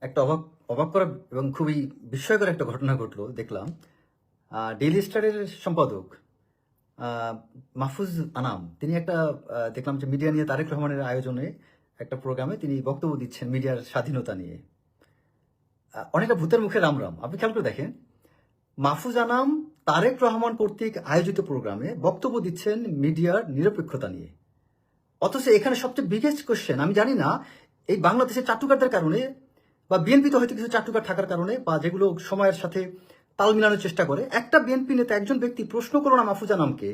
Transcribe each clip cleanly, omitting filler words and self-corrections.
একটা অবাক অবাক করা এবং খুবই বিস্ময়কর একটা ঘটনা ঘটলো দেখলাম। ডেইলি স্টারের সম্পাদক আহ, মাহফুজ আনাম তিনি একটা দেখলাম যে মিডিয়া নিয়ে তারেক রহমানের আয়োজনে একটা প্রোগ্রামে তিনি বক্তব্য দিচ্ছেন মিডিয়ার স্বাধীনতা নিয়ে। অনেকটা ভূতের মুখে রাম রাম, আপনি খেয়াল করে দেখেন। মাহফুজ আনাম তারেক রহমান কর্তৃক আয়োজিত প্রোগ্রামে বক্তব্য দিচ্ছেন মিডিয়ার নিরপেক্ষতা নিয়ে। অথচ এখানে সবচেয়ে বিগেস্ট কোশ্চেন, আমি জানি না এই বাংলাদেশের চাটুকারদের কারণে বা বিএনপিতে হয়তো কিছু চাটুকার থাকার কারণে বা যেগুলো সময়ের সাথে তাল মিলানোর চেষ্টা করে, একটা বিএনপি নেতা একজন ব্যক্তি প্রশ্ন করলো না মাহফুজ আনামকে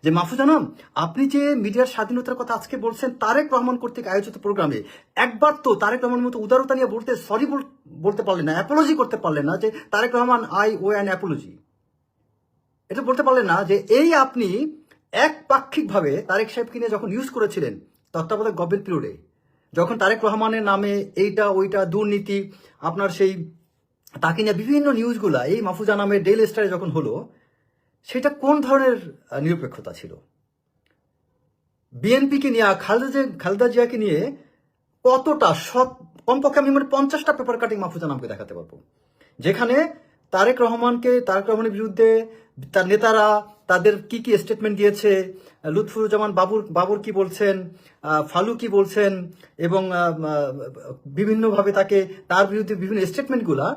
যে মাহফুজ আনাম, আপনি যে মিডিয়ার স্বাধীনতার কথা আজকে বলছেন তারেক রহমান কর্তৃক আয়োজিত প্রোগ্রামে, একবার তো তারেক রহমানের মতো উদারতা নিয়ে বলতে সরি বলতে পারলেন না, অ্যাপোলজি করতে পারলেন না যে Tarique Rahman I owe an apology, এটা বলতে পারলেন না যে এই আপনি একপাক্ষিকভাবে তারেক সাহেবকে নিয়ে যখন ইউজ করেছিলেন তত্ত্বাবধায়ক গভর্নমেন্ট পিরিয়ডে, যখন তারেক রহমানের নামে এইটা ওইটা দুর্নীতি আপনার সেই তাকে নিয়ে বিভিন্ন নিউজগুলা এই মাহফুজা নামের ডেইলি স্টারে যখন হলো, সেটা কোন ধরনের নিরপেক্ষতা ছিল? বিএনপিকে নিয়ে খালেদা জিয়াকে নিয়ে কতটা সৎ, কমপক্ষে আমি 50টা পেপার কাটিং মাহফুজা নামকে দেখাতে পারবো, যেখানে তারেক রহমানের বিরুদ্ধে তার নেতারা তাদের কি কি স্টেটমেন্ট দিয়েছে, লুৎফুজ্জামান বাবুর কি বলছেন, ফালু কি বলছেন, এবং বিভিন্নভাবে তার বিরুদ্ধে বিভিন্ন স্টেটমেন্টগুলা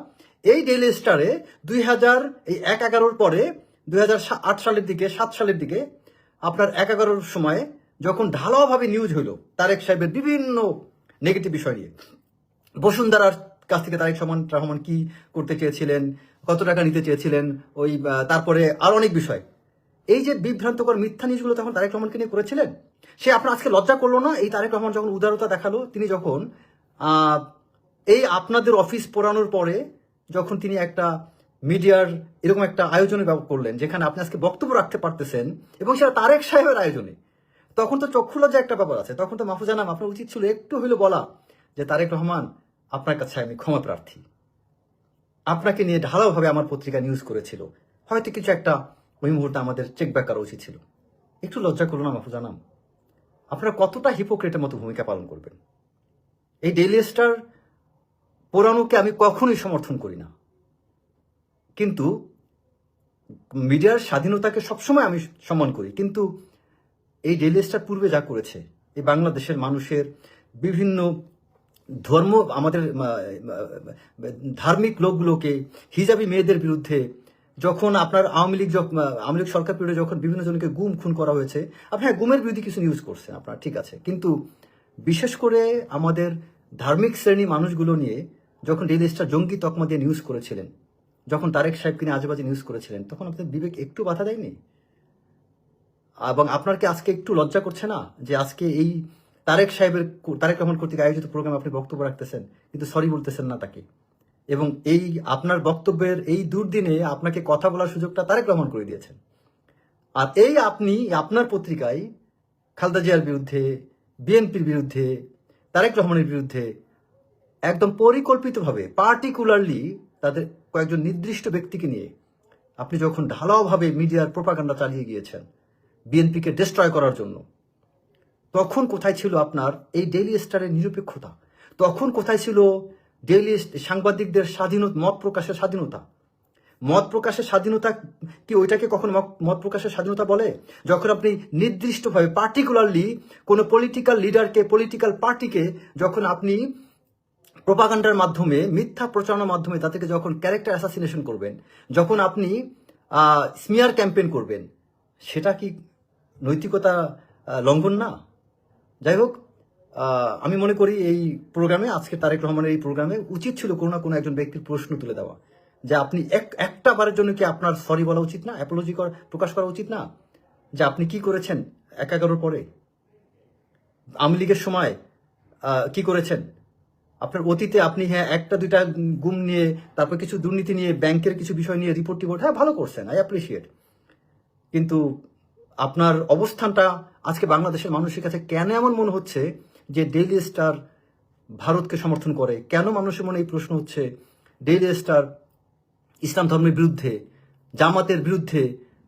এই ডেইলি স্টারে 2011 পরে 2008 সালের দিকে 7 সালের দিকে আপনার 11 সময়ে যখন ঢালাওভাবে নিউজ হইল তারেক সাহেবের বিভিন্ন নেগেটিভ বিষয় নিয়ে, বসুন্ধরার কাছ থেকে তারেক রহমান কি করতে চেয়েছিলেন, কত টাকা নিতে চেয়েছিলেন, ওই তারপরে আরো অনেক বিষয়, এই যে বিভ্রান্তকর মিথ্যা নিউজগুলো তখন তারেক রহমানকে নিয়ে করেছিলেন, সে আপনার আজকে লজ্জা করলো না? এই তারেক রহমান যখন উদারতা দেখালো, তিনি যখন এই আপনাদের অফিস পোড়ানোর পরে যখন তিনি একটা মিডিয়ার এরকম একটা আয়োজনে করলেন যেখানে আপনি আজকে বক্তব্য রাখতে পারতেছেন এবং সেটা তারেক সাহেবের আয়োজনে, তখন তো চক্ষু লজ্জা একটা ব্যাপার আছে। তখন তো মাহফুজা নাম আপনার উচিত ছিল একটু হইলো বলা যে তারেক রহমান, আপনার কাছে আমি ক্ষমা প্রার্থী, আপনাকে নিয়ে ঢালাওভাবে আমার পত্রিকা নিউজ করেছিল, হয়তো কিছু একটা ওই মুহূর্তে আমাদের চেক ব্যাক করা উচিত ছিল। একটু লজ্জা করলো না মাহফুজা নাম? আপনারা কতটা হিপোক্রেটের মতো ভূমিকা পালন করবেন? এই ডেইলি স্টার পোড়ানোকে আমি কখনোই সমর্থন করি না, কিন্তু মিডিয়ার স্বাধীনতাকে সবসময় আমি সম্মান করি, কিন্তু এই ডেইলি স্টার পূর্বে যা করেছে এই বাংলাদেশের মানুষের বিভিন্ন ধর্ম, আমাদের ধার্মিক লোকগুলোকে, হিজাবি মেয়েদের বিরুদ্ধে, যখন আপনার আওয়ামী লীগ সরকার পিরিয়ডে যখন বিভিন্ন জনকে গুম খুন করা হয়েছে, আপনি হ্যাঁ গুমের বিরুদ্ধে কিছু নিউজ করছেন আপনার, ঠিক আছে, কিন্তু বিশেষ করে আমাদের ধার্মিক শ্রেণী মানুষগুলো নিয়ে যখন ডেইলি স্টার জঙ্গি তকমা দিয়ে নিউজ করেছিলেন, যখন তারেক সাহেবকে নিয়ে আজেবাজে নিউজ করেছিলেন, তখন আপনাদের বিবেক একটু বাধা দেয়নি? এবং আপনার কি আজকে একটু লজ্জা করছে না যে আজকে এই তারেক রহমান কর্তৃক আয়োজিত প্রোগ্রামে আপনি বক্তব্য রাখতেছেন কিন্তু সরি বলতেছেন না তাকে, এবং এই আপনার বক্তব্যের এই দুর্দিনে আপনাকে কথা বলার সুযোগটা তারেক রহমান করে দিয়েছেন, আর এই আপনি আপনার পত্রিকায় খালেদা জিয়ার বিরুদ্ধে, বিএনপির বিরুদ্ধে, তারেক রহমানের বিরুদ্ধে একদম পরিকল্পিতভাবে পার্টিকুলারলি তাদের কয়েকজন নির্দিষ্ট ব্যক্তিকে নিয়ে আপনি যখন ঢালাওভাবে মিডিয়ার প্রোপাগান্ডা চালিয়ে গিয়েছেন বিএনপিকে ডিস্ট্রয় করার জন্য, তখন কোথায় ছিল আপনার এই ডেইলি স্টারের নিরপেক্ষতা? তখন কোথায় ছিল ডেইলি সাংবাদিকদের স্বাধীনতা, মত প্রকাশের স্বাধীনতা? মত প্রকাশের স্বাধীনতা কি ওইটাকে কখন মত প্রকাশের স্বাধীনতা বলে? যখন আপনি নির্দিষ্টভাবে পার্টিকুলারলি কোনো পলিটিক্যাল লিডারকে, পলিটিক্যাল পার্টিকে যখন আপনি প্রোপাগান্ডার মাধ্যমে, মিথ্যা প্রচারণার মাধ্যমে তাদেরকে যখন ক্যারেক্টার অ্যাসাসিনেশন করবেন, যখন আপনি স্মিয়ার ক্যাম্পেইন করবেন, সেটা কি নৈতিকতা লঙ্ঘন না? যাই হোক, আমি মনে করি এই প্রোগ্রামে, আজকে তারেক রহমানের এই প্রোগ্রামে উচিত ছিল কোনো না কোনো একজন ব্যক্তির প্রশ্ন তুলে দেওয়া, যে আপনি একটা বারের জন্য কি আপনার সরি বলা উচিত না, অ্যাপোলজি প্রকাশ করা উচিত না, যে আপনি কি করেছেন 11 পরে, আওয়ামী লীগের সময় কি করেছেন, আপনার অতীতে আপনি হ্যাঁ একটা দুইটা গুম নিয়ে, তারপর কিছু দুর্নীতি নিয়ে, ব্যাংকের কিছু বিষয় নিয়ে রিপোর্ট হ্যাঁ ভালো করছেন, আই অ্যাপ্রিসিয়েট, কিন্তু আপনার অবস্থানটা আজকে বাংলাদেশের মানুষের কাছে কেন এমন মনে হচ্ছে যে ডেইলি স্টার ভারতকে সমর্থন করে? কেন মানুষের মনে এই প্রশ্ন হচ্ছে ডেইলি স্টার ইসলাম ধর্মের বিরুদ্ধে, জামাতের বিরুদ্ধে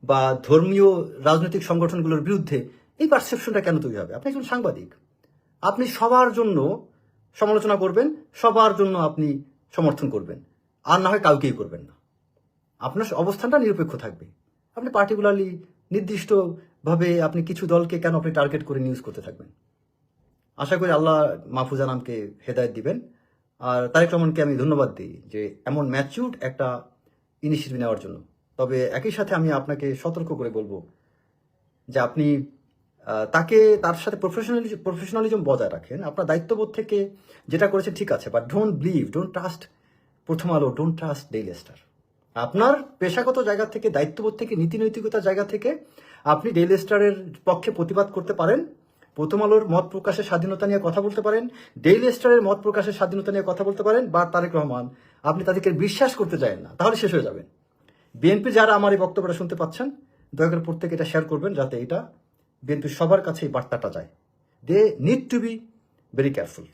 বা ধর্মীয় রাজনৈতিক সংগঠনগুলোর বিরুদ্ধে? এই পারসেপশনটা কেন তৈরি হবে? আপনি একজন সাংবাদিক, আপনি সবার জন্য সমালোচনা করবেন, সবার জন্য আপনি সমর্থন করবেন, আর না হয় কাউকেই করবেন না। আপনার অবস্থানটা নিরপেক্ষ থাকবে। আপনি পার্টিকুলারলি নির্দিষ্টভাবে আপনি কিছু দলকে কেন আপনি টার্গেট করে নিউজ করতে থাকবেন? আশা করি আল্লাহ মাহফুজা নামকে হেদায়েত দিবেন। আর তারেক রহমানকে আমি ধন্যবাদ দিই যে এমন ম্যাচিউরড একটা ইনিশিয়েটিভ নেওয়ার জন্য। তবে একই সাথে আমি আপনাকে সতর্ক করে বলবো যে আপনি তাকে তার সাথে প্রফেশনালিজম বজায় রাখেন। আপনার দায়িত্ববোধ থেকে যেটা করেছে ঠিক আছে, বাট ডোন্ট ট্রাস্ট প্রথম আলো, ডোন্ট ট্রাস্ট ডেইলি স্টার। আপনার পেশাগত জায়গা থেকে, দায়িত্ববোধ থেকে, নীতি নৈতিকতার জায়গা থেকে আপনি ডেইলি স্টারের পক্ষে প্রতিবাদ করতে পারেন, প্রথম আলোর মত প্রকাশের স্বাধীনতা নিয়ে কথা বলতে পারেন, ডেইলি স্টারের মত প্রকাশের স্বাধীনতা নিয়ে কথা বলতে পারেন, বা তারেক রহমান আপনি তাদেরকে বিশ্বাস করতে চান না, তাহলে শেষ হয়ে যাবেন। বিএনপির যারা আমার এই বক্তব্যটা শুনতে পাচ্ছেন, দয়া করে প্রত্যেকে এটা শেয়ার করবেন যাতে এটা বিএনপির সবার কাছে এই বার্তাটা যায়। They need to be very careful.